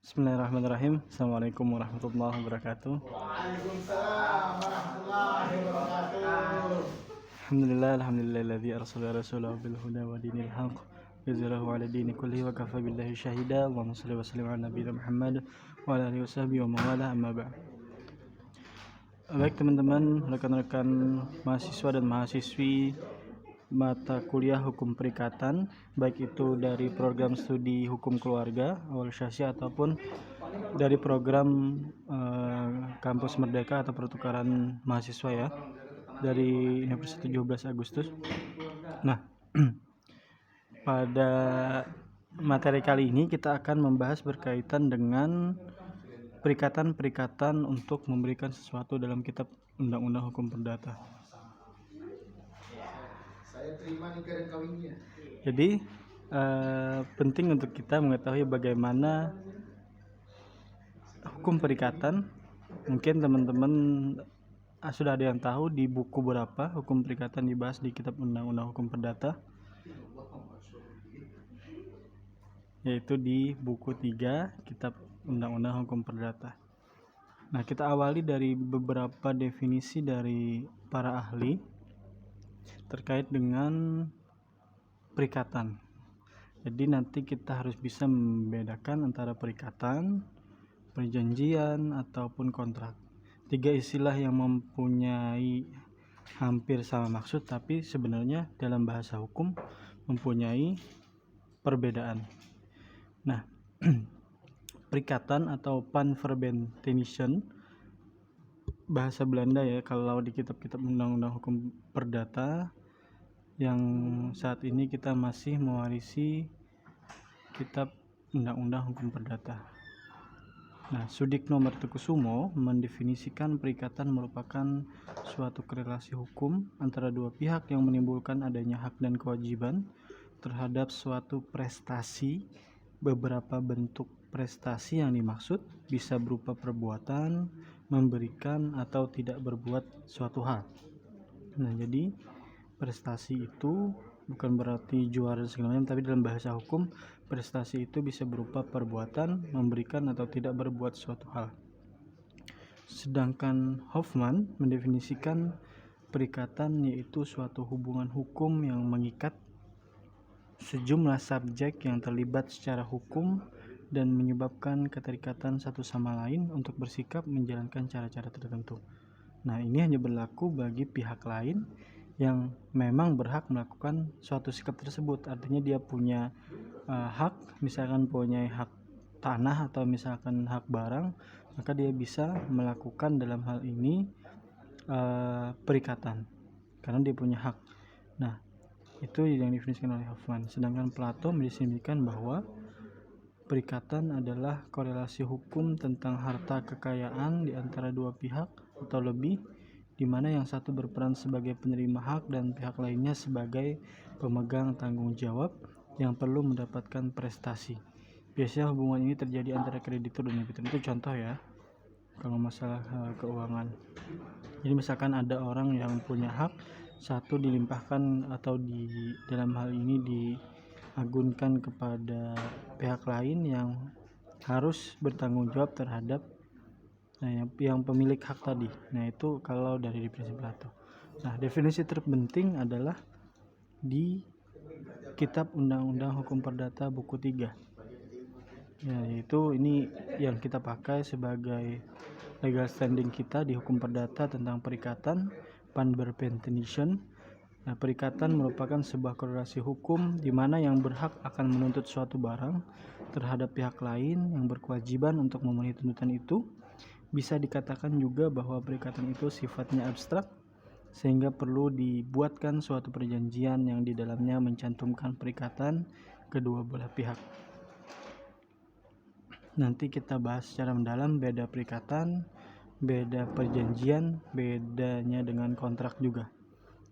Bismillahirrahmanirrahim. Assalamualaikum warahmatullahi wabarakatuh. Waalaikumsalam warahmatullahi wabarakatuh. Alhamdulillahilladzi arsala rasulahu bil huda wa dinil haqq yuzhirahu 'ala dini kullihi wa kafa billahi syahida. Allahumma shalli wa sallim 'ala nabiyina Muhammad wa ala alihi washabbihi wa mawala, amma ba'd. Baik teman-teman, rekan-rekan mahasiswa dan mahasiswi mata kuliah Hukum Perikatan, baik itu dari program studi Hukum Keluarga awal syasya ataupun dari program Kampus Merdeka atau pertukaran mahasiswa ya, dari Universitas 17 Agustus. Nah, pada materi kali ini kita akan membahas berkaitan dengan perikatan-perikatan untuk memberikan sesuatu dalam kitab Undang-Undang Hukum Perdata. Saya terima nikah dan kawinnya. Jadi penting untuk kita mengetahui bagaimana hukum perikatan. Mungkin teman-teman sudah ada yang tahu di buku berapa hukum perikatan dibahas di kitab Undang-Undang Hukum Perdata, yaitu di buku 3 kitab Undang-Undang Hukum Perdata. Nah, kita awali dari beberapa definisi dari para ahli terkait dengan perikatan. Jadi nanti kita harus bisa membedakan antara perikatan, perjanjian, ataupun kontrak. 3 istilah yang mempunyai hampir sama maksud, tapi sebenarnya dalam bahasa hukum mempunyai perbedaan. Nah, perikatan atau panverbindtention, bahasa Belanda ya, kalau di kitab-kitab Undang-Undang Hukum Perdata yang saat ini kita masih mewarisi kitab Undang-Undang Hukum Perdata. Nah, Sudikno Martokusumo mendefinisikan perikatan merupakan suatu korelasi hukum antara dua pihak yang menimbulkan adanya hak dan kewajiban terhadap suatu prestasi. Beberapa bentuk prestasi yang dimaksud bisa berupa perbuatan, memberikan, atau tidak berbuat suatu hal. Nah, jadi prestasi itu bukan berarti juara segala macam, tapi dalam bahasa hukum prestasi itu bisa berupa perbuatan, memberikan, atau tidak berbuat suatu hal. Sedangkan Hoffman mendefinisikan perikatan yaitu suatu hubungan hukum yang mengikat sejumlah subjek yang terlibat secara hukum dan menyebabkan keterikatan satu sama lain untuk bersikap menjalankan cara-cara tertentu. Nah, ini hanya berlaku bagi pihak lain yang memang berhak melakukan suatu sikap tersebut. Artinya dia punya hak, misalkan punya hak tanah atau misalkan hak barang, maka dia bisa melakukan dalam hal ini perikatan karena dia punya hak. Nah, itu yang didefinisikan oleh Hoffman. Sedangkan Plato mendefinisikan bahwa perikatan adalah korelasi hukum tentang harta kekayaan di antara dua pihak atau lebih, di mana yang satu berperan sebagai penerima hak dan pihak lainnya sebagai pemegang tanggung jawab yang perlu mendapatkan prestasi. Biasanya hubungan ini terjadi antara kreditur dan debitur. Itu contoh ya, kalau masalah keuangan. Jadi misalkan ada orang yang punya hak, satu dilimpahkan atau di dalam hal ini diagunkan kepada pihak lain yang harus bertanggung jawab terhadap yang pemilik hak tadi. Nah, itu kalau dari definisi Plato. Nah, definisi terpenting adalah di kitab Undang-Undang Hukum Perdata buku 3. Ya, yaitu ini yang kita pakai sebagai legal standing kita di hukum perdata tentang perikatan, panverbindtention. Nah, perikatan merupakan sebuah korelasi hukum di mana yang berhak akan menuntut suatu barang terhadap pihak lain yang berkewajiban untuk memenuhi tuntutan itu. Bisa dikatakan juga bahwa perikatan itu sifatnya abstrak, sehingga perlu dibuatkan suatu perjanjian yang di dalamnya mencantumkan perikatan kedua belah pihak. Nanti kita bahas secara mendalam beda perikatan, beda perjanjian, bedanya dengan kontrak juga.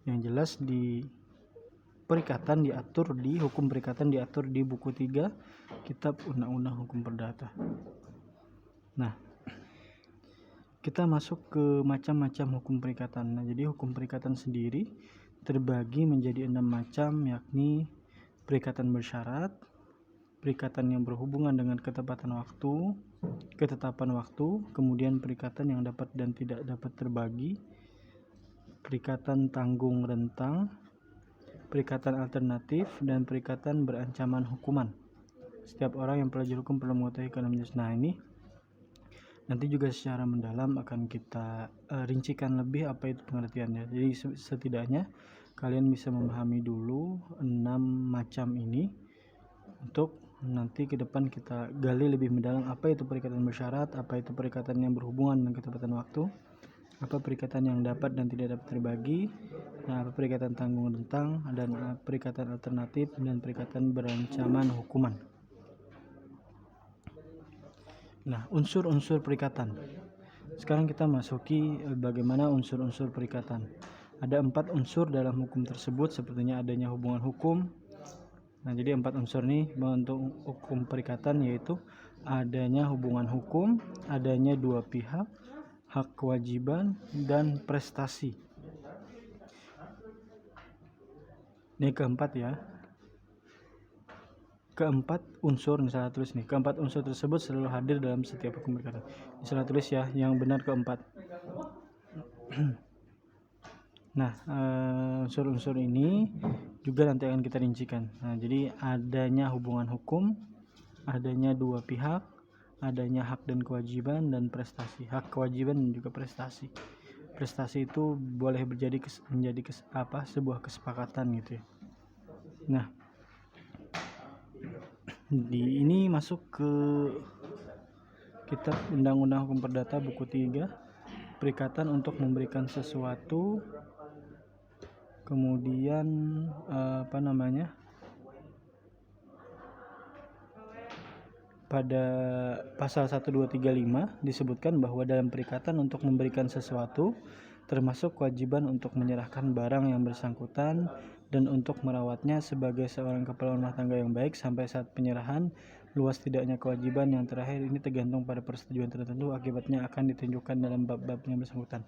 Yang jelas di perikatan diatur di hukum perikatan diatur di buku 3 kitab Undang-Undang Hukum Perdata. Nah, kita masuk ke macam-macam hukum perikatan. Nah, jadi hukum perikatan sendiri terbagi menjadi 6 macam, yakni perikatan bersyarat, perikatan yang berhubungan dengan ketetapan waktu, kemudian perikatan yang dapat dan tidak dapat terbagi, perikatan tanggung rentang, perikatan alternatif, dan perikatan berancaman hukuman. Setiap orang yang belajar hukum perlu mengetahui keenam jenis. Nah, ini nanti juga secara mendalam akan kita rincikan lebih apa itu pengertiannya. Jadi setidaknya kalian bisa memahami dulu 6 macam ini, untuk nanti ke depan kita gali lebih mendalam apa itu perikatan bersyarat, apa itu perikatan yang berhubungan dengan ketepatan waktu, apa perikatan yang dapat dan tidak dapat terbagi, apa perikatan tanggung rentang, dan perikatan alternatif, dan perikatan berancaman hukuman. Nah, unsur-unsur perikatan. Sekarang kita masuki bagaimana unsur-unsur perikatan. Ada 4 unsur dalam hukum tersebut, sepertinya adanya hubungan hukum. Nah, jadi 4 unsur nih untuk hukum perikatan, yaitu adanya hubungan hukum, adanya dua pihak, hak kewajiban, dan prestasi. Ini keempat ya. Keempat unsur, misalnya tulis nih, keempat unsur tersebut selalu hadir dalam setiap hukum perikatan. Misalnya tulis ya, yang benar keempat. Nah, unsur-unsur ini juga nanti akan kita rincikan. Nah, jadi adanya hubungan hukum, adanya dua pihak, adanya hak dan kewajiban, dan prestasi. Hak, kewajiban, dan juga prestasi. Prestasi itu boleh menjadi sebuah kesepakatan gitu ya. Nah, ini masuk ke kitab Undang-Undang Hukum Perdata buku 3, perikatan untuk memberikan sesuatu. Kemudian pada pasal 1235 disebutkan bahwa dalam perikatan untuk memberikan sesuatu termasuk kewajiban untuk menyerahkan barang yang bersangkutan dan untuk merawatnya sebagai seorang kepala rumah tangga yang baik sampai saat penyerahan. Luas tidaknya kewajiban yang terakhir ini tergantung pada persetujuan tertentu, akibatnya akan ditunjukkan dalam bab-bab yang bersangkutan.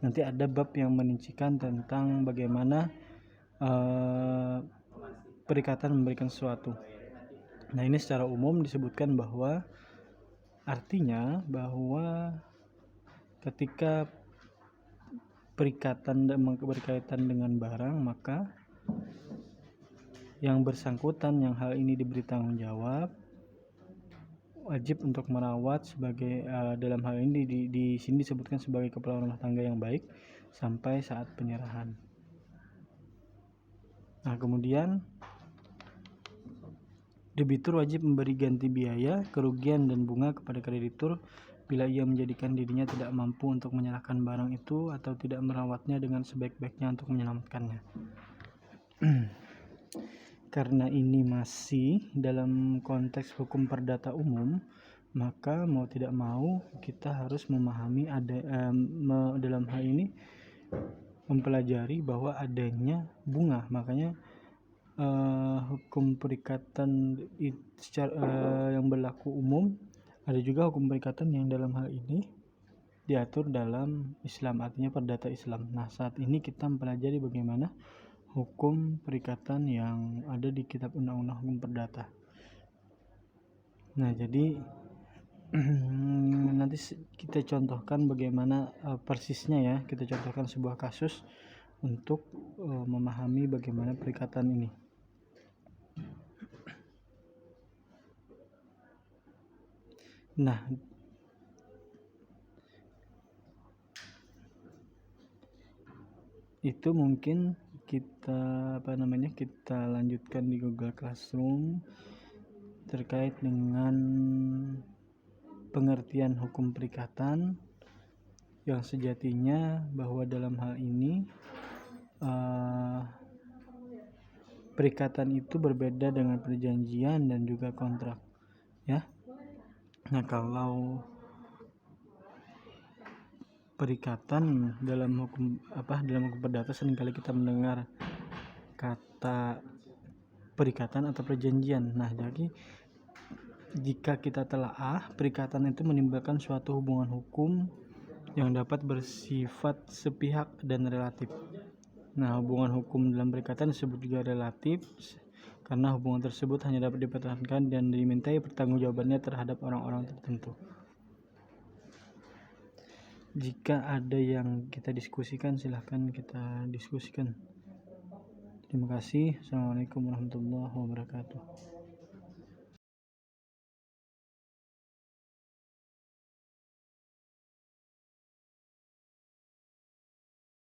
Nanti ada bab yang merincikan tentang bagaimana perikatan memberikan sesuatu. Nah, ini secara umum disebutkan bahwa artinya bahwa ketika perikatan berkaitan dengan barang, maka yang bersangkutan yang hal ini diberi tanggung jawab wajib untuk merawat sebagai dalam hal ini di sini disebutkan sebagai kepala rumah tangga yang baik sampai saat penyerahan. Nah, kemudian debitur wajib memberi ganti biaya, kerugian, dan bunga kepada kreditur bila ia menjadikan dirinya tidak mampu untuk menyerahkan barang itu atau tidak merawatnya dengan sebaik-baiknya untuk menyelamatkannya. Karena ini masih dalam konteks hukum perdata umum, maka mau tidak mau kita harus memahami dalam hal ini mempelajari bahwa adanya bunga. Makanya hukum perikatan yang berlaku umum, ada juga hukum perikatan yang dalam hal ini diatur dalam Islam, artinya perdata Islam. Nah, saat ini kita mempelajari bagaimana hukum perikatan yang ada di kitab Undang-Undang Hukum Perdata. Nah, jadi nanti kita contohkan bagaimana persisnya ya, kita contohkan sebuah kasus untuk memahami bagaimana perikatan ini. Nah, itu mungkin kita kita lanjutkan di Google Classroom terkait dengan pengertian hukum perikatan yang sejatinya bahwa dalam hal ini perikatan itu berbeda dengan perjanjian dan juga kontrak ya. Nah, kalau perikatan dalam hukum perdata seringkali kita mendengar kata perikatan atau perjanjian. Nah, jadi jika kita telaah, perikatan itu menimbulkan suatu hubungan hukum yang dapat bersifat sepihak dan relatif. Nah, hubungan hukum dalam perikatan disebut juga relatif, karena hubungan tersebut hanya dapat dipertahankan dan dimintai pertanggungjawabannya terhadap orang-orang tertentu. Jika ada yang kita diskusikan, silahkan kita diskusikan. Terima kasih. Assalamualaikum warahmatullahi wabarakatuh.